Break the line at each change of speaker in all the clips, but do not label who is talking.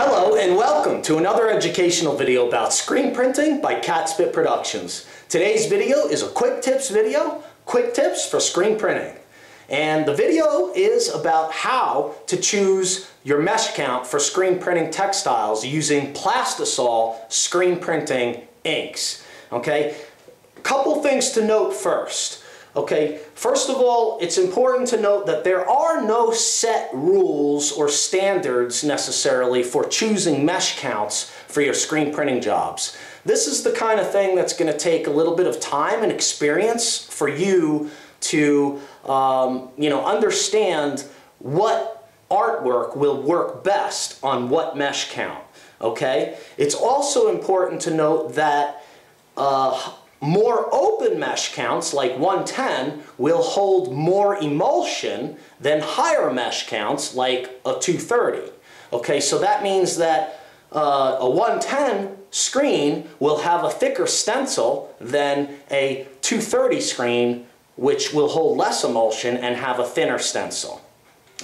Hello and welcome to another educational video about screen printing by Catspit Productions. Today's video is a quick tips video, quick tips for screen printing. And the video is about how to choose your mesh count for screen printing textiles using plastisol screen printing inks. Okay, a couple things to note first. Okay, first of all, it's important to note that there are no set rules or standards necessarily for choosing mesh counts for your screen printing jobs. This is the kind of thing that's going to take a little bit of time and experience for you to understand what artwork will work best on what mesh count. Okay, it's also important to note that more open mesh counts, like 110, will hold more emulsion than higher mesh counts, like a 230. Okay, so that means that a 110 screen will have a thicker stencil than a 230 screen, which will hold less emulsion and have a thinner stencil.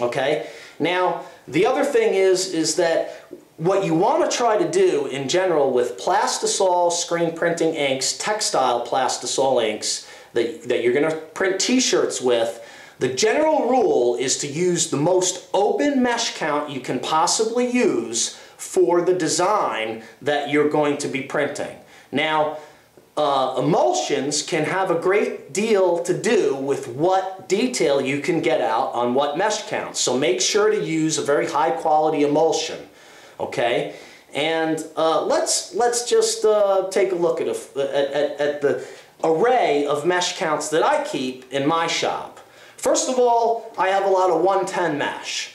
Okay, now the other thing is that what you want to try to do in general with plastisol screen printing inks, textile plastisol inks that you're going to print t-shirts with, the general rule is to use the most open mesh count you can possibly use for the design that you're going to be printing. Now, emulsions can have a great deal to do with what detail you can get out on what mesh count. So make sure to use a very high quality emulsion. Okay, and let's just take a look at the array of mesh counts that I keep in my shop. First of all, I have a lot of 110 mesh.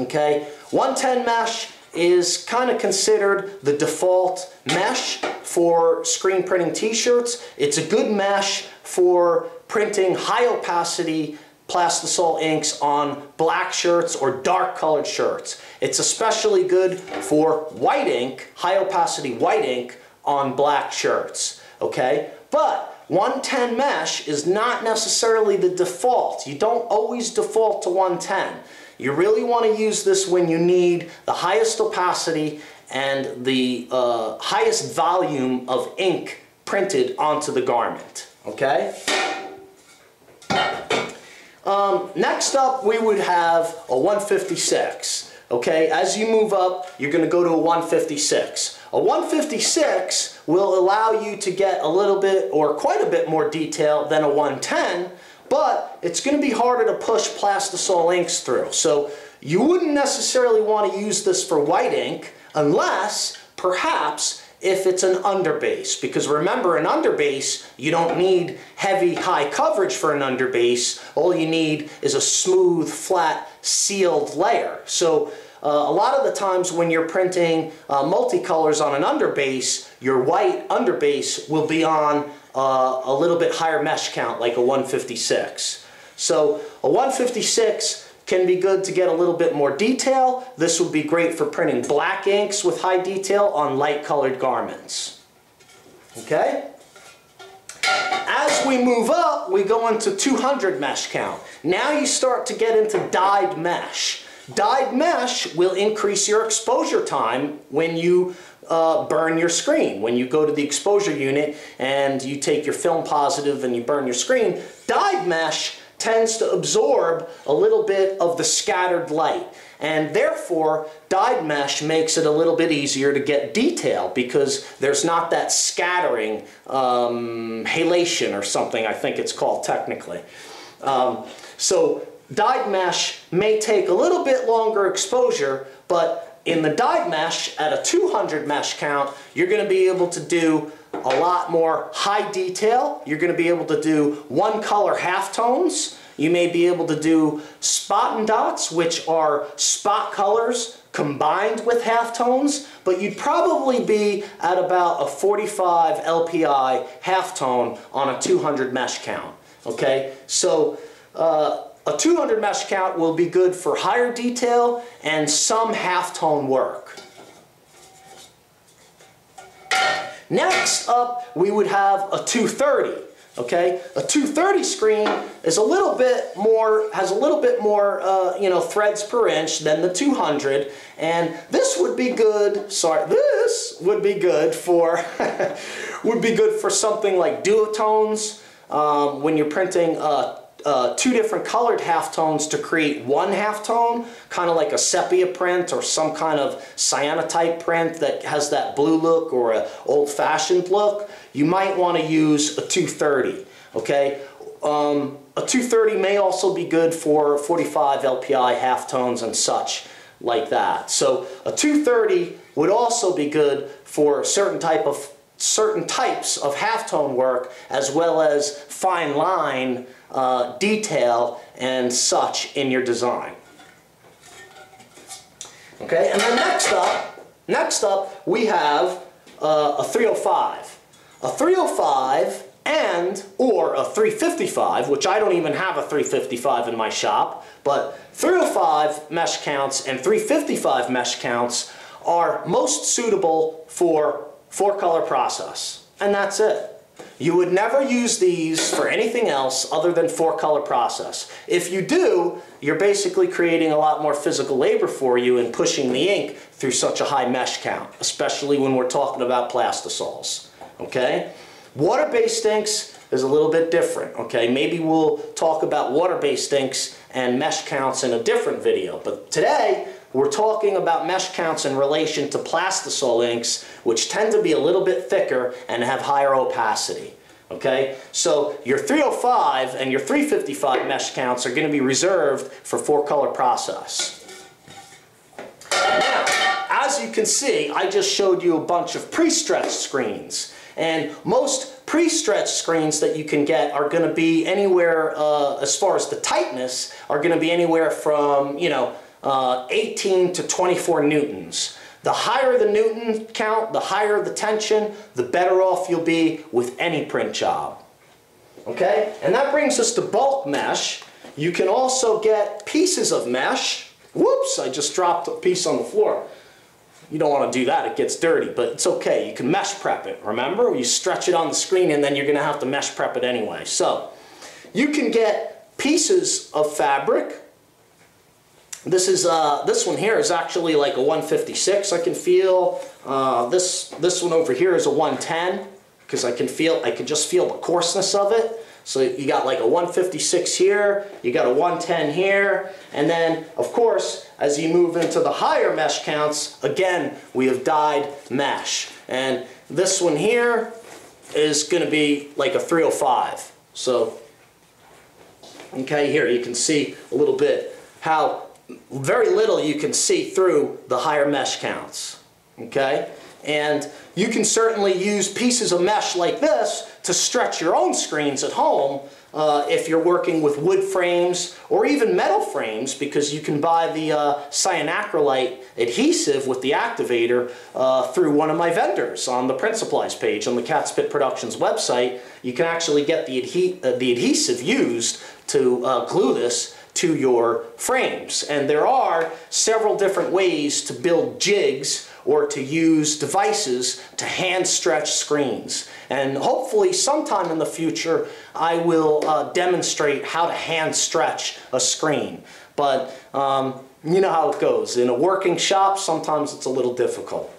Okay, 110 mesh is kind of considered the default mesh for screen printing t-shirts. It's a good mesh for printing high opacity plastisol inks on black shirts or dark colored shirts. It's especially good for white ink, high opacity white ink on black shirts. Okay, but 110 mesh is not necessarily the default. You don't always default to 110. You really want to use this when you need the highest opacity and the highest volume of ink printed onto the garment. Okay? Next up, we would have a 156. Okay, as you move up, you're going to go to a 156. A 156 will allow you to get a little bit or quite a bit more detail than a 110, but it's going to be harder to push plastisol inks through. So you wouldn't necessarily want to use this for white ink unless perhaps if it's an underbase, because remember, an underbase, you don't need heavy high coverage for an underbase. All you need is a smooth, flat, sealed layer. So a lot of the times when you're printing multicolors on an underbase, your white underbase will be on a little bit higher mesh count, like a 156. So a 156 can be good to get a little bit more detail. This would be great for printing black inks with high detail on light colored garments. Okay? As we move up, we go into 200 mesh count. Now you start to get into dyed mesh. Dyed mesh will increase your exposure time when you burn your screen. When you go to the exposure unit and you take your film positive and you burn your screen, dyed mesh tends to absorb a little bit of the scattered light, and therefore dyed mesh makes it a little bit easier to get detail because there's not that scattering, halation or something I think it's called technically. So dyed mesh may take a little bit longer exposure, but in the dyed mesh at a 200 mesh count, you're going to be able to do a lot more high detail. You're going to be able to do one color halftones. You may be able to do spot and dots, which are spot colors combined with halftones, but you'd probably be at about a 45 LPI halftone on a 200 mesh count. Okay, so a 200 mesh count will be good for higher detail and some halftone work. Next up, we would have a 230. Okay, a 230 screen is a little bit more, has a little bit more, you know, threads per inch than the 200, and this would be good. Sorry, this would be good for would be good for something like duotones when you're printing two different colored halftones to create one halftone, kind of like a sepia print or some kind of cyanotype print that has that blue look or an old-fashioned look. You might want to use a 230, okay? A 230 may also be good for 45 LPI halftones and such like that. So a 230 would also be good for certain types of halftone work, as well as fine line detail and such in your design. Okay, and then next up we have a 305. A 305 or a 355, which I don't even have a 355 in my shop, but 305 mesh counts and 355 mesh counts are most suitable for 4-color process, and that's it. You would never use these for anything else other than 4-color process. If you do, you're basically creating a lot more physical labor for you and pushing the ink through such a high mesh count, especially when we're talking about plastisols. Okay? Water-based inks is a little bit different. Okay? Maybe we'll talk about water-based inks and mesh counts in a different video, but today we're talking about mesh counts in relation to plastisol inks, which tend to be a little bit thicker and have higher opacity. Okay? So your 305 and your 355 mesh counts are going to be reserved for 4-color process. Now, as you can see, I just showed you a bunch of pre-stretched screens. And most pre-stretched screens that you can get are going to be anywhere, as far as the tightness, are going to be anywhere from, you know, 18 to 24 newtons. The higher the newton count, the higher the tension, the better off you'll be with any print job. Okay? And that brings us to bulk mesh. You can also get pieces of mesh. Whoops, I just dropped a piece on the floor. You don't want to do that, it gets dirty, but it's okay. You can mesh prep it, remember? You stretch it on the screen and then you're going to have to mesh prep it anyway. So, you can get pieces of fabric. This one here is actually like a 156, I can feel. This one over here is a 110, because I can just feel the coarseness of it. So you got like a 156 here, you got a 110 here, and then of course as you move into the higher mesh counts, again we have dyed mesh. And this one here is going to be like a 305. So, okay, here you can see a little bit how very little you can see through the higher mesh counts. Okay? And you can certainly use pieces of mesh like this to stretch your own screens at home if you're working with wood frames or even metal frames, because you can buy the cyanacrylite adhesive with the activator through one of my vendors on the print supplies page on the Cat Spit Productions website. You can actually get the adhesive used to glue this to your frames. And there are several different ways to build jigs or to use devices to hand stretch screens. And hopefully sometime in the future I will demonstrate how to hand stretch a screen. But you know how it goes. In a working shop, sometimes it's a little difficult.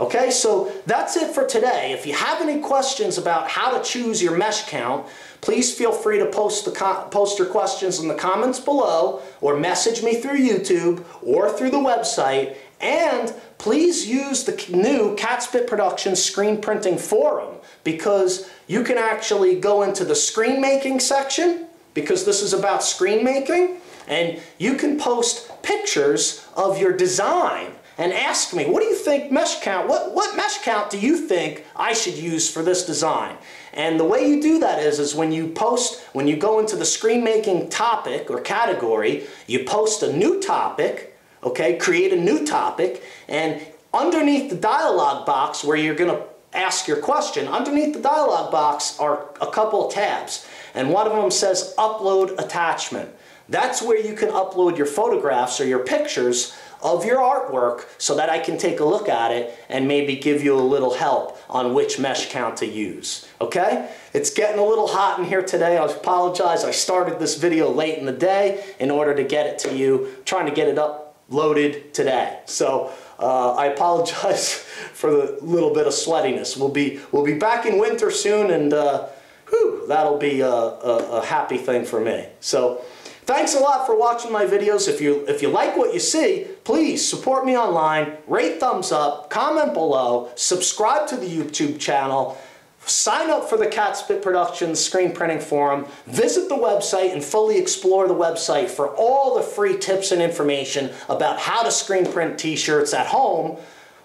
Okay, so that's it for today. If you have any questions about how to choose your mesh count, please feel free to post your questions in the comments below, or message me through YouTube or through the website. And please use the new Cat Spit Productions screen printing forum, because you can actually go into the screen making section, because this is about screen making, and you can post pictures of your design and ask me, what do you think mesh count, what mesh count do you think I should use for this design? And the way you do that is when you go into the screen making topic or category, you post a new topic, okay, create a new topic, and underneath the dialog box where you're going to ask your question, underneath the dialog box are a couple of tabs, and one of them says upload attachment. That's where you can upload your photographs or your pictures of your artwork so that I can take a look at it and maybe give you a little help on which mesh count to use. Okay? It's getting a little hot in here today. I apologize. I started this video late in the day in order to get it to you, trying to get it uploaded today. So I apologize for the little bit of sweatiness. We'll be back in winter soon, and that'll be a happy thing for me. So thanks a lot for watching my videos. If you like what you see, please support me online, rate, thumbs up, comment below, subscribe to the YouTube channel, sign up for the Cat Spit Productions Screen Printing Forum, visit the website and fully explore the website for all the free tips and information about how to screen print t-shirts at home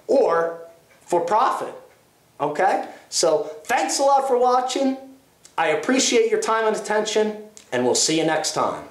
or for profit. Okay? So thanks a lot for watching. I appreciate your time and attention, and we'll see you next time.